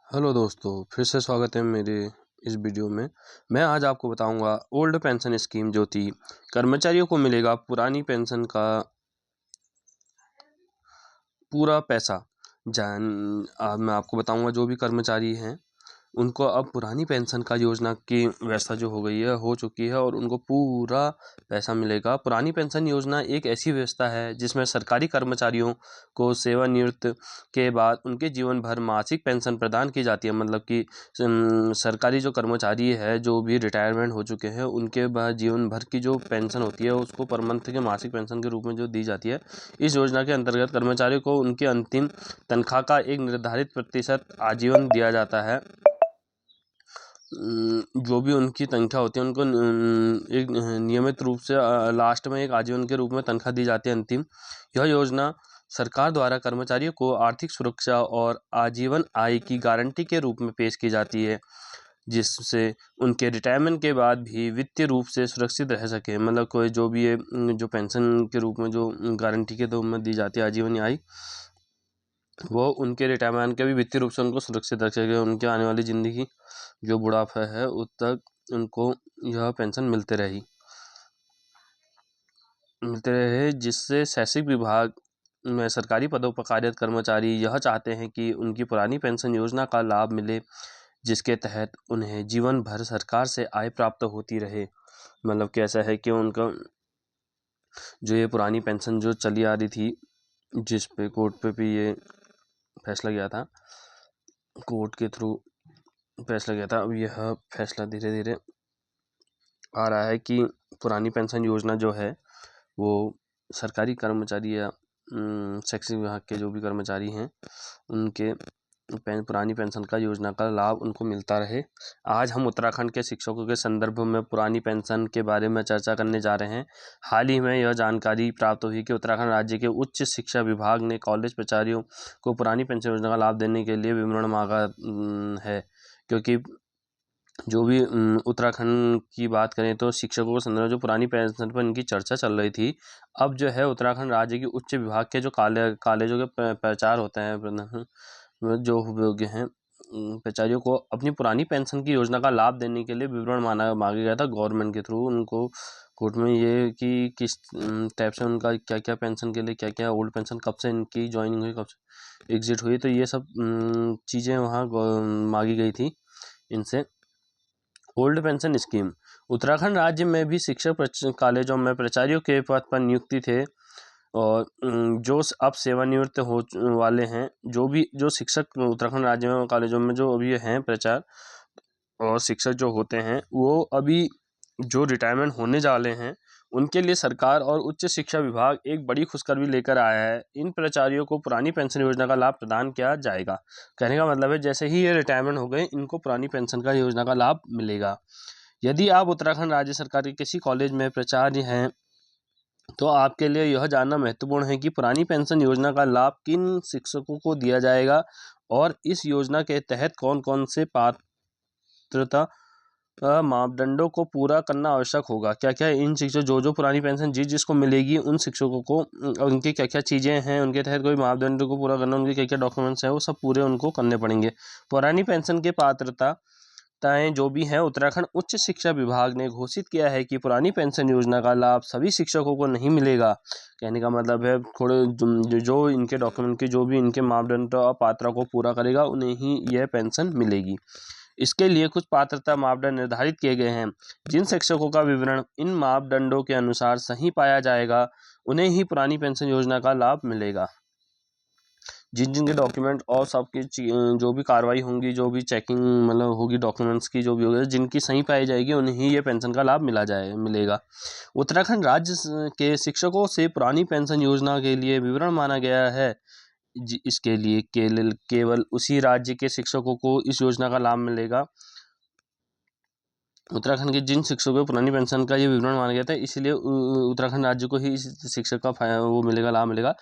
Hello दोस्तों, फिर से स्वागत है मेरे इस वीडियो में। मैं आज आपको बताऊंगा ओल्ड पेंशन स्कीम जो थी कर्मचारियों को मिलेगा पुरानी पेंशन का पूरा पैसा। आज मैं आपको बताऊंगा जो भी कर्मचारी हैं उनको अब पुरानी पेंशन का योजना की व्यवस्था जो हो चुकी है और उनको पूरा पैसा मिलेगा। पुरानी पेंशन योजना एक ऐसी व्यवस्था है जिसमें सरकारी कर्मचारियों को सेवानिवृत्त के बाद उनके जीवन भर मासिक पेंशन प्रदान की जाती है। मतलब कि सरकारी जो कर्मचारी है जो भी रिटायरमेंट हो चुके हैं उनके बाद जीवन भर की जो पेंशन होती है उसको पर मंथ के मासिक पेंशन के रूप में जो दी जाती है। इस योजना के अंतर्गत कर्मचारियों को उनके अंतिम तनख्वाह का एक निर्धारित प्रतिशत आजीवन दिया जाता है। जो भी उनकी तनख्वाह होती है उनको एक नियमित रूप से लास्ट में एक आजीवन के रूप में तनख्वाह दी जाती है अंतिम। यह योजना सरकार द्वारा कर्मचारियों को आर्थिक सुरक्षा और आजीवन आय की गारंटी के रूप में पेश की जाती है, जिससे उनके रिटायरमेंट के बाद भी वित्तीय रूप से सुरक्षित रह सके। मतलब कोई जो भी ये जो पेंशन के रूप में जो गारंटी के रूप में दी जाती है आजीवन आय, वो उनके रिटायरमेंट के भी वित्तीय रूप से उनको सुरक्षित रख सके। उनके आने वाली ज़िंदगी जो बुढ़ापा है उस तक उनको यह पेंशन मिलते रहे, जिससे शैक्षिक विभाग में सरकारी पदों पर कार्यरत कर्मचारी यह चाहते हैं कि उनकी पुरानी पेंशन योजना का लाभ मिले, जिसके तहत उन्हें जीवन भर सरकार से आय प्राप्त होती रहे। मतलब कि ऐसा है कि उनका जो ये पुरानी पेंशन जो चली आ रही थी, जिस पे कोर्ट पे भी ये फैसला गया था, कोर्ट के थ्रू फैसला गया था, अब यह फैसला धीरे धीरे आ रहा है कि पुरानी पेंशन योजना जो है वो सरकारी कर्मचारी या शैक्षिक विभाग के जो भी कर्मचारी हैं उनके पुरानी पेंशन का योजना का लाभ उनको मिलता रहे। आज हम उत्तराखंड के शिक्षकों के संदर्भ में पुरानी पेंशन के बारे में चर्चा करने जा रहे हैं। हाल ही में यह जानकारी प्राप्त हुई कि उत्तराखंड राज्य के उच्च शिक्षा विभाग ने कॉलेज प्राचार्यों को पुरानी पेंशन योजना का लाभ देने के लिए विवरण मांगा है। क्योंकि जो भी उत्तराखंड की बात करें तो शिक्षकों के संदर्भ में जो पुरानी पेंशन पर इनकी चर्चा चल रही थी, अब जो है उत्तराखंड राज्य की उच्च विभाग के जो कॉलेजों के प्रचार होते हैं जो योग्य हैं प्राचार्यों को अपनी पुरानी पेंशन की योजना का लाभ देने के लिए विवरण मांगा गया था गवर्नमेंट के थ्रू उनको कोर्ट में, ये कि किस टाइप से उनका क्या क्या पेंशन के लिए क्या क्या ओल्ड पेंशन कब से इनकी ज्वाइनिंग हुई, कब से एग्जिट हुई, तो ये सब चीज़ें वहाँ मांगी गई थी इनसे। ओल्ड पेंशन स्कीम उत्तराखंड राज्य में भी शिक्षक कॉलेजों में प्राचार्यों के पद पर नियुक्ति थे और जो अब सेवानिवृत्त हो वाले हैं, जो शिक्षक उत्तराखंड राज्य में कॉलेजों में जो अभी हैं प्राचार्य और शिक्षक जो होते हैं वो अभी जो रिटायरमेंट होने जा रहे हैं उनके लिए सरकार और उच्च शिक्षा विभाग एक बड़ी खुशखबरी लेकर आया है। इन प्राचार्यों को पुरानी पेंशन योजना का लाभ प्रदान किया जाएगा। कहने का मतलब है जैसे ही ये रिटायरमेंट हो गए इनको पुरानी पेंशन का योजना का लाभ मिलेगा। यदि आप उत्तराखंड राज्य सरकार के किसी कॉलेज में प्राचार्य हैं तो आपके लिए यह जानना महत्वपूर्ण है कि पुरानी पेंशन योजना का लाभ किन शिक्षकों को दिया जाएगा और इस योजना के तहत कौन कौन से पात्रता मापदंडों को पूरा करना आवश्यक होगा। क्या क्या इन शिक्षक जो पुरानी पेंशन जिसको मिलेगी उन शिक्षकों को उनकी क्या क्या चीज़ें हैं, उनके तहत कोई मापदंडों को पूरा करना, उनके क्या क्या डॉक्यूमेंट्स हैं, वो सब पूरे उनको करने पड़ेंगे। पुरानी पेंशन के पात्रताएं जो भी हैं, उत्तराखंड उच्च शिक्षा विभाग ने घोषित किया है कि पुरानी पेंशन योजना का लाभ सभी शिक्षकों को नहीं मिलेगा। कहने का मतलब है थोड़े जो इनके डॉक्यूमेंट के जो भी इनके मापदंड और पात्रता को पूरा करेगा उन्हें ही यह पेंशन मिलेगी। इसके लिए कुछ पात्रता मापदंड निर्धारित किए गए हैं। जिन शिक्षकों का विवरण इन मापदंडों के अनुसार सही पाया जाएगा उन्हें ही पुरानी पेंशन योजना का लाभ मिलेगा। जिन जिनके डॉक्यूमेंट और सबकी जो भी कार्रवाई होंगी, जो भी चेकिंग मतलब होगी डॉक्यूमेंट्स की, जो भी होगी जिनकी सही पाई जाएगी उन्हें ही ये पेंशन का लाभ मिलेगा। उत्तराखंड राज्य के शिक्षकों से पुरानी पेंशन योजना के लिए विवरण मांगा गया है। इसके लिए केवल उसी राज्य के शिक्षकों को इस योजना का लाभ मिलेगा। उत्तराखंड के जिन शिक्षकों को पुरानी पेंशन का ये विवरण माना गया था, इसलिए उत्तराखंड राज्य को ही इस शिक्षक का वो मिलेगा, लाभ मिलेगा।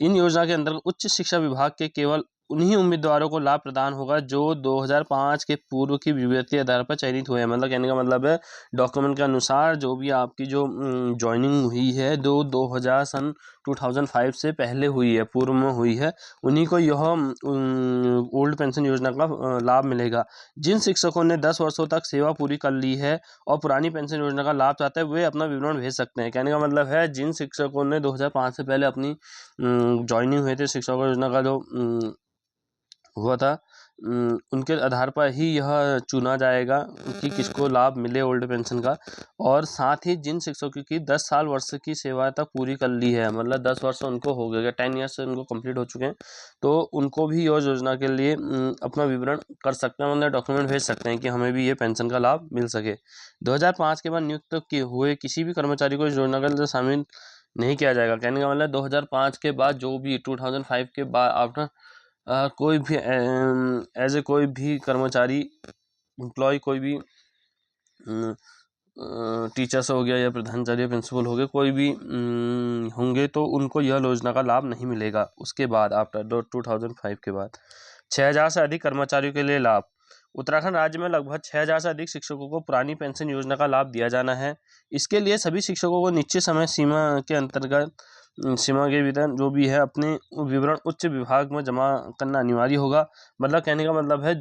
इन योजना के अंतर्गत उच्च शिक्षा विभाग के केवल उन्हीं उम्मीदवारों को लाभ प्रदान होगा जो 2005 के पूर्व की विवृत्ति आधार पर चयनित हुए हैं। मतलब कहने का मतलब है डॉक्यूमेंट के अनुसार जो भी आपकी जो ज्वाइनिंग हुई है 2000 सन 2005 से पहले हुई है, पूर्व में हुई है, उन्हीं को यह ओल्ड पेंशन योजना का लाभ मिलेगा। जिन शिक्षकों ने 10 वर्षों तक सेवा पूरी कर ली है और पुरानी पेंशन योजना का लाभ चाहते हैं, वे अपना विवरण भेज सकते हैं। कहने का मतलब है, जिन शिक्षकों ने 2005 से पहले अपनी ज्वाइनिंग हुए थे, शिक्षक योजना का जो हुआ था, उनके आधार पर ही यह चुना जाएगा कि किसको लाभ मिले ओल्ड पेंशन का। और साथ ही जिन शिक्षकों की 10 साल वर्ष की सेवा तक पूरी कर ली है, मतलब 10 वर्ष उनको हो गए, 10 ईयर्स से उनको कंप्लीट हो चुके हैं, तो उनको भी यह योजना के लिए अपना विवरण कर सकते हैं, मतलब डॉक्यूमेंट भेज सकते हैं कि हमें भी ये पेंशन का लाभ मिल सके। 2005 के बाद नियुक्त हुए किसी भी कर्मचारी को इस योजना के लिए शामिल नहीं किया जाएगा। कहने का मतलब 2005 के बाद जो भी 2005 के बाद आफ्टर कोई भी एज ए कोई भी कर्मचारी, एम्प्लॉय, कोई भी टीचर्स हो गया या प्रधानाचार्य, प्रिंसिपल हो गए, कोई भी होंगे, तो उनको यह योजना का लाभ नहीं मिलेगा। उसके बाद आफ्टर 2005 के बाद 6000 से अधिक कर्मचारियों के लिए लाभ। उत्तराखंड राज्य में लगभग 6000 से अधिक शिक्षकों को पुरानी पेंशन योजना का लाभ दिया जाना है। इसके लिए सभी शिक्षकों को निश्चित समय सीमा के अंतर्गत, सीमा के भीतर जो भी है, अपने विवरण उच्च विभाग में जमा करना अनिवार्य होगा। मतलब कहने का मतलब है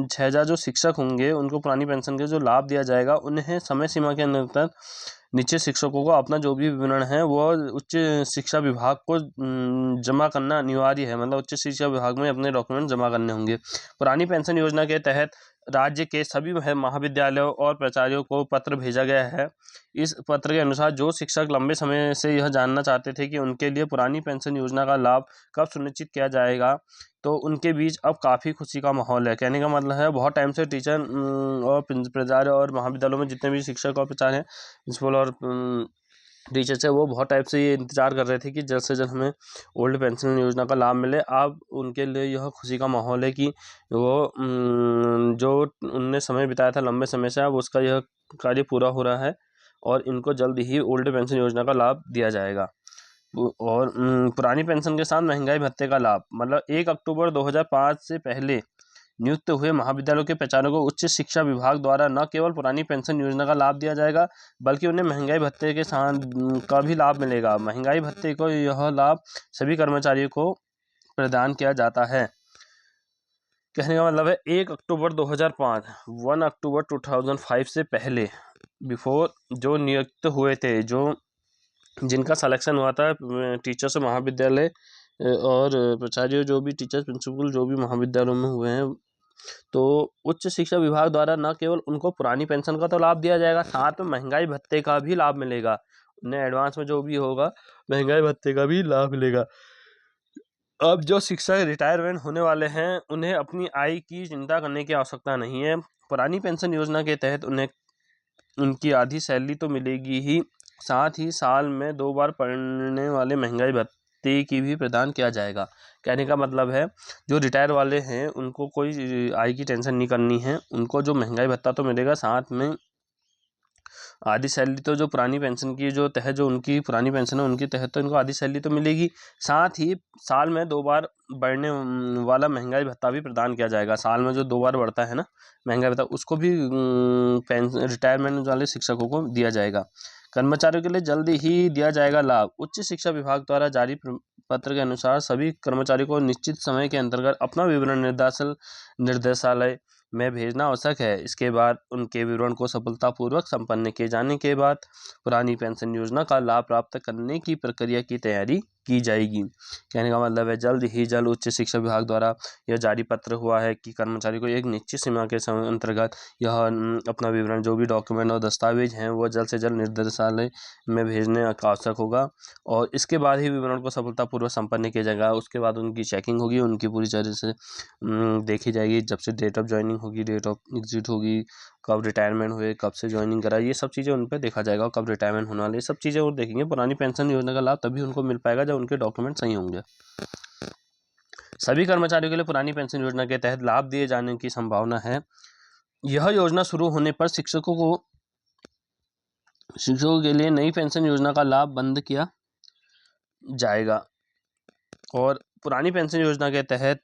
6000 जो शिक्षक होंगे, उनको पुरानी पेंशन के जो लाभ दिया जाएगा, उन्हें समय सीमा के अंदर निश्चित शिक्षकों को अपना जो भी विवरण है वो उच्च शिक्षा विभाग को जमा करना अनिवार्य है। मतलब उच्च शिक्षा विभाग में अपने डॉक्यूमेंट जमा करने होंगे। पुरानी पेंशन योजना के तहत राज्य के सभी महाविद्यालयों और प्राचार्यों को पत्र भेजा गया है। इस पत्र के अनुसार जो शिक्षक लंबे समय से यह जानना चाहते थे कि उनके लिए पुरानी पेंशन योजना का लाभ कब सुनिश्चित किया जाएगा, तो उनके बीच अब काफ़ी खुशी का माहौल है। कहने का मतलब है, बहुत टाइम से टीचर और प्राचार्य और महाविद्यालयों में जितने भी शिक्षक और प्राचार्य हैं, प्रिंसिपल और टीचर्स है, वो बहुत टाइप से ये इंतजार कर रहे थे कि जल्द से जल्द हमें ओल्ड पेंशन योजना का लाभ मिले। अब उनके लिए यह खुशी का माहौल है कि वो जो उनने समय बिताया था लंबे समय से, अब उसका यह कार्य पूरा हो रहा है और इनको जल्द ही ओल्ड पेंशन योजना का लाभ दिया जाएगा। और पुरानी पेंशन के साथ महंगाई भत्ते का लाभ। मतलब 1 अक्टूबर 2005 से पहले नियुक्त हुए महाविद्यालयों के प्राचार्यों को उच्च शिक्षा विभाग द्वारा न केवल पुरानी पेंशन योजना का लाभ दिया जाएगा, बल्कि उन्हें महंगाई भत्ते के साथ का भी लाभ मिलेगा। महंगाई भत्ते को यह लाभ सभी कर्मचारियों को प्रदान किया जाता है। कहने का मतलब है 1 अक्टूबर 2005, 1 अक्टूबर 2005 से पहले, बिफोर, जो नियुक्त हुए थे, जो जिनका सिलेक्शन हुआ था टीचर्स महाविद्यालय और प्राचार्य, जो भी टीचर्स प्रिंसिपल जो भी महाविद्यालयों में हुए हैं, तो उच्च शिक्षा विभाग द्वारा न केवल उनको पुरानी पेंशन का तो लाभ दिया जाएगा, साथ में महंगाई भत्ते का भी लाभ मिलेगा। उन्हें एडवांस में जो भी होगा महंगाई भत्ते का भी लाभ मिलेगा। अब जो शिक्षक रिटायरमेंट होने वाले हैं, उन्हें अपनी आय की चिंता करने की आवश्यकता नहीं है। पुरानी पेंशन योजना के तहत उन्हें उनकी आधी सैलरी तो मिलेगी ही, साथ ही साल में 2 बार पड़ने वाले महंगाई भत्ते की भी प्रदान किया जाएगा। कहने का मतलब है, जो रिटायर वाले हैं उनको कोई आय की टेंशन नहीं करनी है, उनको जो महंगाई भत्ता तो मिलेगा, साथ में आधी सैलरी तो जो पुरानी पेंशन की जो तहत, जो उनकी पुरानी पेंशन है उनके तहत तो इनको आधी सैलरी तो मिलेगी, साथ ही साल में 2 बार बढ़ने वाला महंगाई भत्ता भी प्रदान किया जाएगा। साल में जो 2 बार बढ़ता है ना महंगाई भत्ता, उसको भी रिटायरमेंट वाले शिक्षकों को दिया जाएगा। कर्मचारियों के लिए जल्द ही दिया जाएगा लाभ। उच्च शिक्षा विभाग द्वारा जारी पत्र के अनुसार सभी कर्मचारियों को निश्चित समय के अंतर्गत अपना विवरण निर्देशालय में भेजना आवश्यक है। इसके बाद उनके विवरण को सफलतापूर्वक संपन्न किए जाने के बाद पुरानी पेंशन योजना का लाभ प्राप्त करने की प्रक्रिया की तैयारी की जाएगी। कहने का मतलब है, जल्द ही जल्द उच्च शिक्षा विभाग द्वारा यह जारी पत्र हुआ है कि कर्मचारी को एक निश्चित सीमा के अंतर्गत यह अपना विवरण, जो भी डॉक्यूमेंट और दस्तावेज हैं, वो जल्द से जल्द निर्देशालय में भेजने का आवश्यक होगा और इसके बाद ही विवरण को सफलतापूर्वक संपन्न किया जाएगा। उसके बाद उनकी चेकिंग होगी, उनकी पूरी तरह से देखी जाएगी, जब से डेट ऑफ ज्वाइनिंग होगी, डेट ऑफ एग्जिट होगी, कब रिटायरमेंट हुए, कब से ज्वाइनिंग करा, ये सब चीज़ें उन पर देखा जाएगा, कब रिटायरमेंट होने वाले, ये सब चीज़ें वो देखेंगे। पुरानी पेंशन योजना का लाभ तभी उनको मिल पाएगा जब उनके डॉक्यूमेंट सही होंगे। सभी कर्मचारियों के लिए पुरानी पेंशन योजना के तहत लाभ दिए जाने की संभावना है। यह योजना शुरू होने पर शिक्षकों के लिए नई पेंशन योजना का लाभ बंद किया जाएगा और पुरानी पेंशन योजना के तहत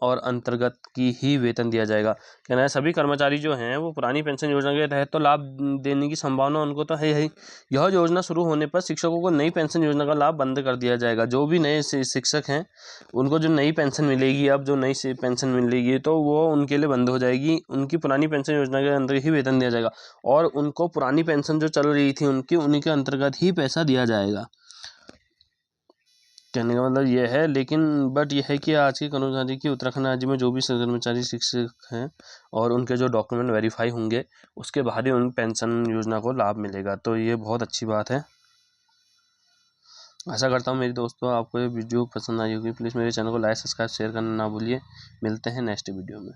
और अंतर्गत की ही वेतन दिया जाएगा। कहना है सभी कर्मचारी जो हैं वो पुरानी पेंशन योजना के तहत तो लाभ देने की संभावना उनको तो है ही। यह योजना शुरू होने पर शिक्षकों को नई पेंशन योजना का लाभ बंद कर दिया जाएगा। जो भी नए शिक्षक हैं उनको जो नई पेंशन मिलेगी, अब जो नई पेंशन मिलेगी तो वो उनके लिए बंद हो जाएगी। उनकी पुरानी पेंशन योजना के अंदर ही वेतन दिया जाएगा और उनको पुरानी पेंशन जो चल रही थी उन्हीं के अंतर्गत ही पैसा दिया जाएगा। कहने का मतलब ये है, लेकिन बट ये है कि आज के कर्मचारी की उत्तराखंड राज्य में जो भी कर्मचारी शिक्षक हैं और उनके जो डॉक्यूमेंट वेरीफाई होंगे उसके बाद ही उन पेंशन योजना को लाभ मिलेगा। तो ये बहुत अच्छी बात है। आशा करता हूँ मेरे दोस्तों आपको ये वीडियो पसंद आई होगी। प्लीज़ मेरे चैनल को लाइक, सब्सक्राइब, शेयर करना ना भूलिए। मिलते हैं नेक्स्ट वीडियो में।